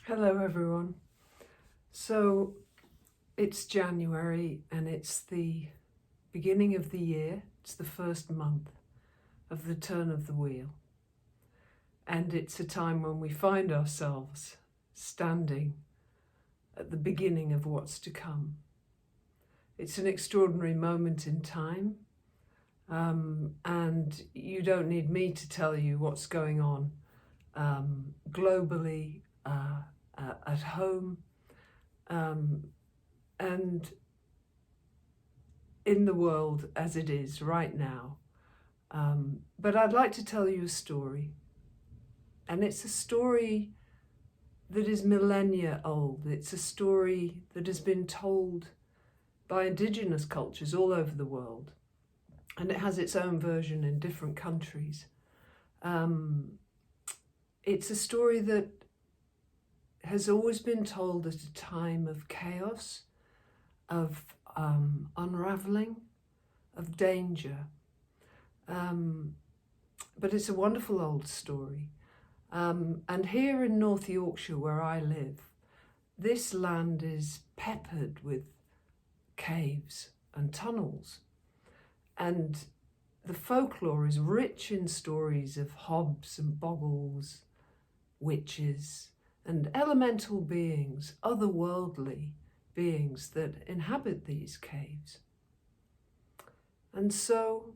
Hello everyone. So it's January and it's the beginning of the year. It's the first month of the turn of the wheel. And it's a time when we find ourselves standing at the beginning of what's to come. It's an extraordinary moment in time. And you don't need me to tell you what's going on globally, at home, and in the world as it is right now. But I'd like to tell you a story. And it's a story that is millennia old. It's a story that has been told by indigenous cultures all over the world. And it has its own version in different countries. It's a story that has always been told at a time of chaos, of unraveling, of danger. But it's a wonderful old story. And here in North Yorkshire, where I live, this land is peppered with caves and tunnels. And the folklore is rich in stories of hobs and boggles, witches, and elemental beings, otherworldly beings that inhabit these caves. And so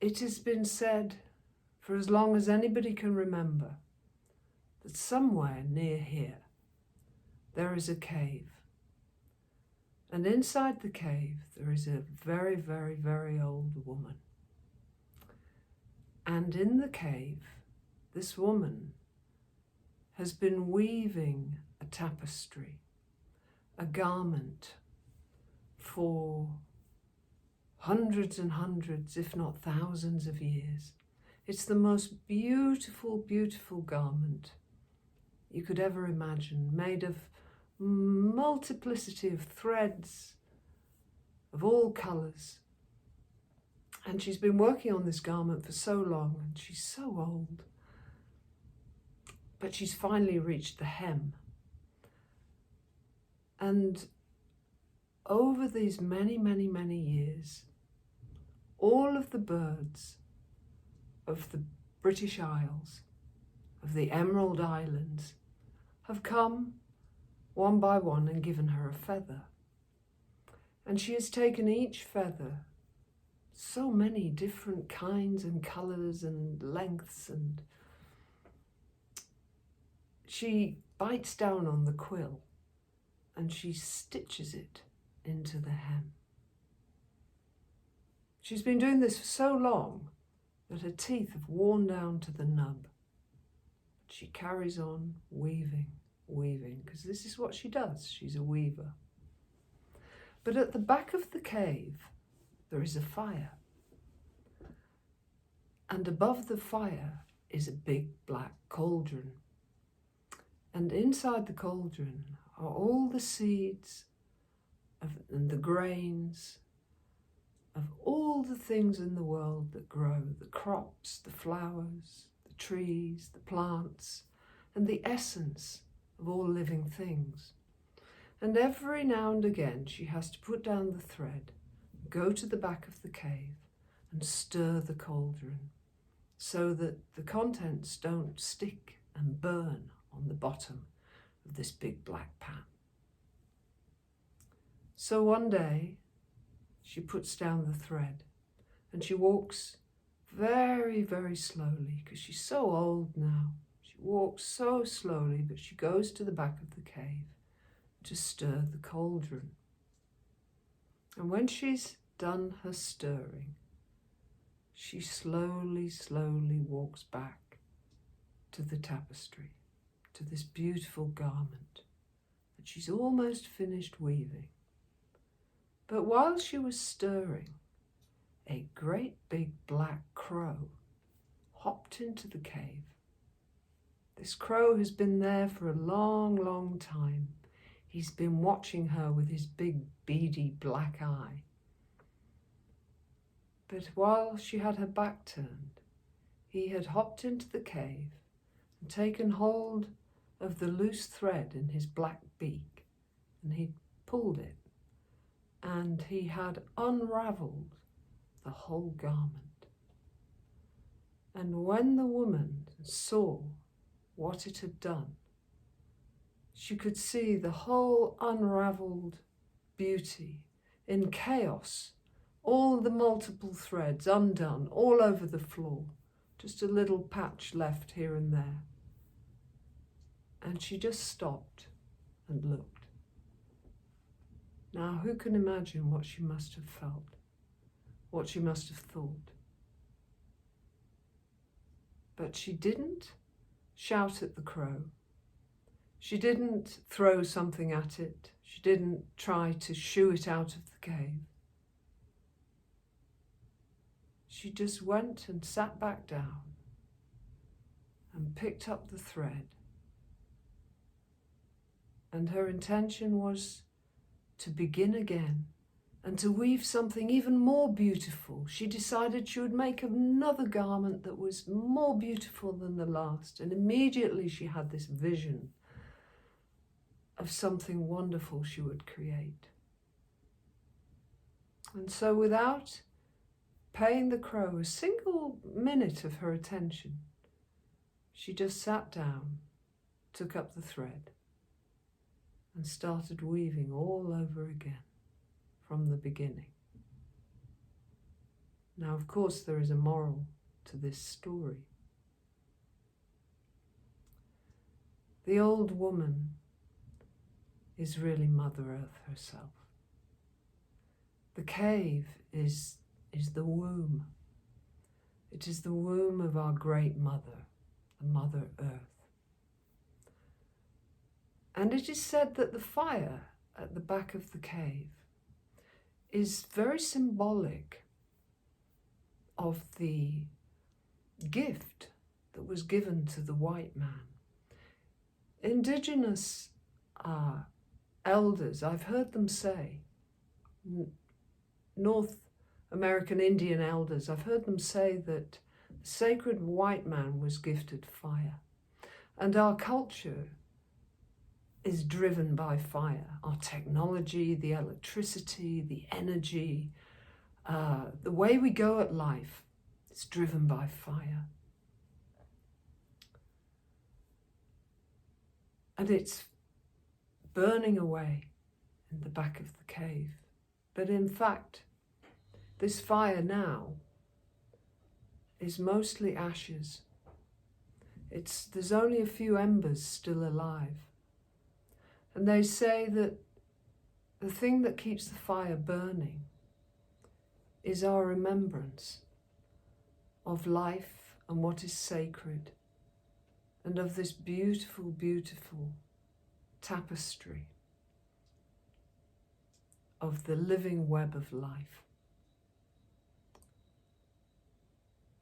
it has been said for as long as anybody can remember that somewhere near here there is a cave. And inside the cave there is a very, very, very old woman. And in the cave, this woman has been weaving a tapestry, a garment, for hundreds and hundreds, if not thousands of years. It's the most beautiful, beautiful garment you could ever imagine, made of multiplicity of threads of all colours. And she's been working on this garment for so long, and she's so old. But she's finally reached the hem. And over these many, many, many years, all of the birds of the British Isles, of the Emerald Islands, have come one by one and given her a feather. And she has taken each feather, so many different kinds and colours and lengths, and she bites down on the quill and she stitches it into the hem. She's been doing this for so long that her teeth have worn down to the nub. She carries on weaving, because this is what she does. She's a weaver. But at the back of the cave, there is a fire. And above the fire is a big black cauldron. And inside the cauldron are all the seeds and the grains of all the things in the world that grow, the crops, the flowers, the trees, the plants, and the essence of all living things. And every now and again she has to put down the thread, go to the back of the cave and stir the cauldron so that the contents don't stick and burn on the bottom of this big black pan. So one day she puts down the thread and she walks very, very slowly, because she's so old now. She walks so slowly, but she goes to the back of the cave to stir the cauldron. And when she's done her stirring, she slowly, slowly walks back to the tapestry, to this beautiful garment that she's almost finished weaving. But while she was stirring, a great big black crow hopped into the cave. This crow has been there for a long, long time. He's been watching her with his big, beady black eye. But while she had her back turned, he had hopped into the cave and taken hold of the loose thread in his black beak, and he pulled it, and he had unravelled the whole garment. And when the woman saw what it had done, she could see the whole unravelled beauty in chaos, all the multiple threads undone all over the floor, just a little patch left here and there. And she just stopped and looked. Now, who can imagine what she must have felt, what she must have thought? But she didn't shout at the crow. She didn't throw something at it. She didn't try to shoo it out of the cave. She just went and sat back down and picked up the thread. And her intention was to begin again and to weave something even more beautiful. She decided she would make another garment that was more beautiful than the last. And immediately she had this vision of something wonderful she would create. And so, without paying the crow a single minute of her attention, she just sat down, took up the thread, and started weaving all over again from the beginning. Now, of course, there is a moral to this story. The old woman is really Mother Earth herself. The cave is the womb. It is the womb of our great mother, the Mother Earth. And it is said that the fire at the back of the cave is very symbolic of the gift that was given to the white man. Indigenous elders, I've heard them say, North American Indian elders, I've heard them say that the sacred white man was gifted fire. And our culture is driven by fire. Our technology, the electricity, the energy, the way we go at life is driven by fire. And it's burning away in the back of the cave. But in fact, this fire now is mostly ashes. There's only a few embers still alive. And they say that the thing that keeps the fire burning is our remembrance of life and what is sacred, and of this beautiful, beautiful tapestry of the living web of life.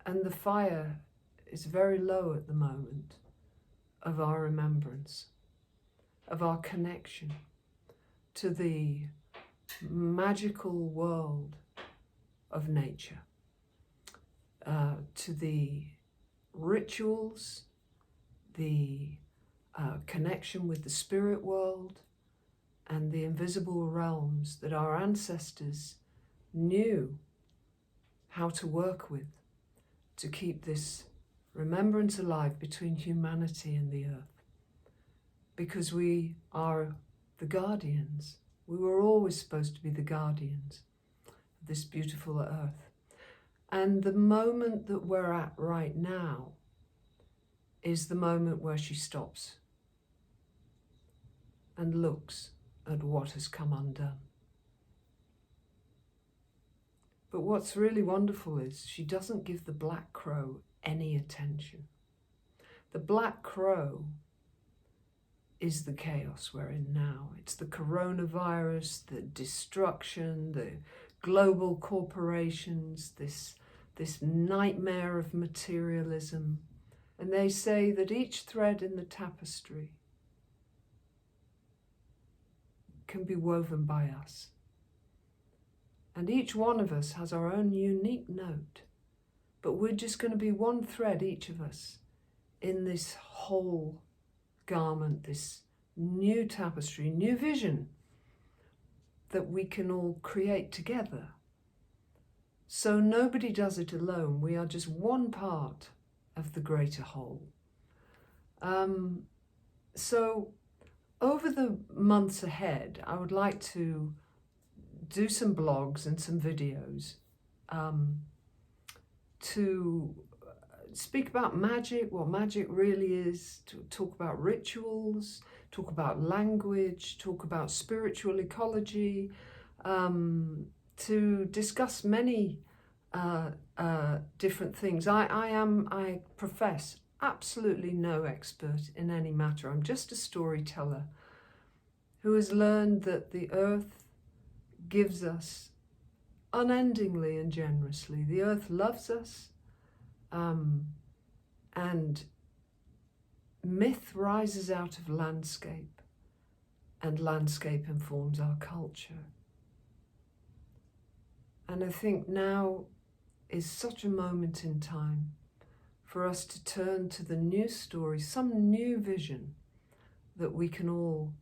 And the fire is very low at the moment of our remembrance, of our connection to the magical world of nature, to the rituals, the connection with the spirit world and the invisible realms that our ancestors knew how to work with to keep this remembrance alive between humanity and the earth. Because we are the guardians. We were always supposed to be the guardians of this beautiful earth. And the moment that we're at right now is the moment where she stops and looks at what has come undone. But what's really wonderful is she doesn't give the black crow any attention. The black crow is the chaos we're in now. It's the coronavirus, the destruction, the global corporations, this nightmare of materialism. And they say that each thread in the tapestry can be woven by us. And each one of us has our own unique note. But we're just going to be one thread, each of us, in this whole garment, this new tapestry, new vision that we can all create together. So nobody does it alone. We are just one part of the greater whole. So over the months ahead, I would like to do some blogs and some videos to speak about magic, what magic really is, to talk about rituals, talk about language, talk about spiritual ecology, to discuss many different things. I profess absolutely no expert in any matter. I'm just a storyteller who has learned that the earth gives us unendingly and generously. The earth loves us, and myth rises out of landscape, and landscape informs our culture. And I think now is such a moment in time for us to turn to the new story, some new vision that we can all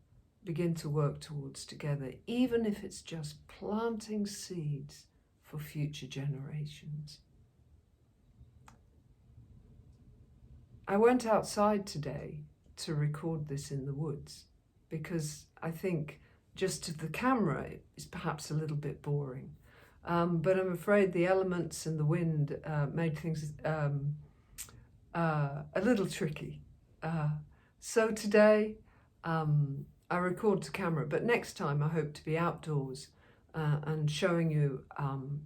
begin to work towards together, even if it's just planting seeds for future generations. I went outside today to record this in the woods because I think just to the camera is perhaps a little bit boring. But I'm afraid the elements and the wind made things a little tricky. So today I record to camera, but next time I hope to be outdoors and showing you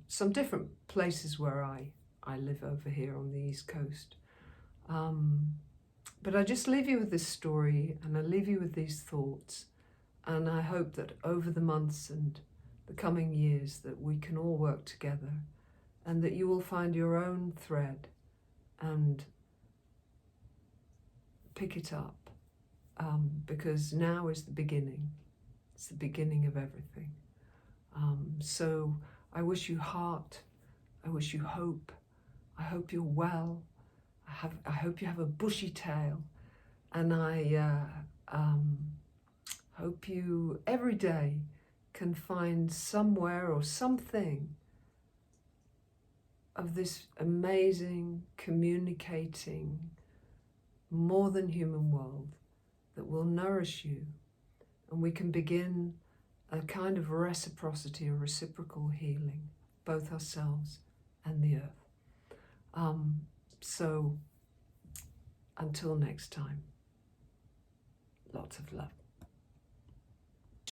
some different places where I live over here on the East Coast. But I just leave you with this story, and I leave you with these thoughts, and I hope that over the months and the coming years that we can all work together, and that you will find your own thread and pick it up, because now is the beginning. It's the beginning of everything. So I wish you heart, I wish you hope, I hope you're well, I hope you have a bushy tail, and I hope you every day can find somewhere or something of this amazing, communicating, more than human world that will nourish you, and we can begin a kind of reciprocity, a reciprocal healing, both ourselves and the earth. So until next time, lots of love.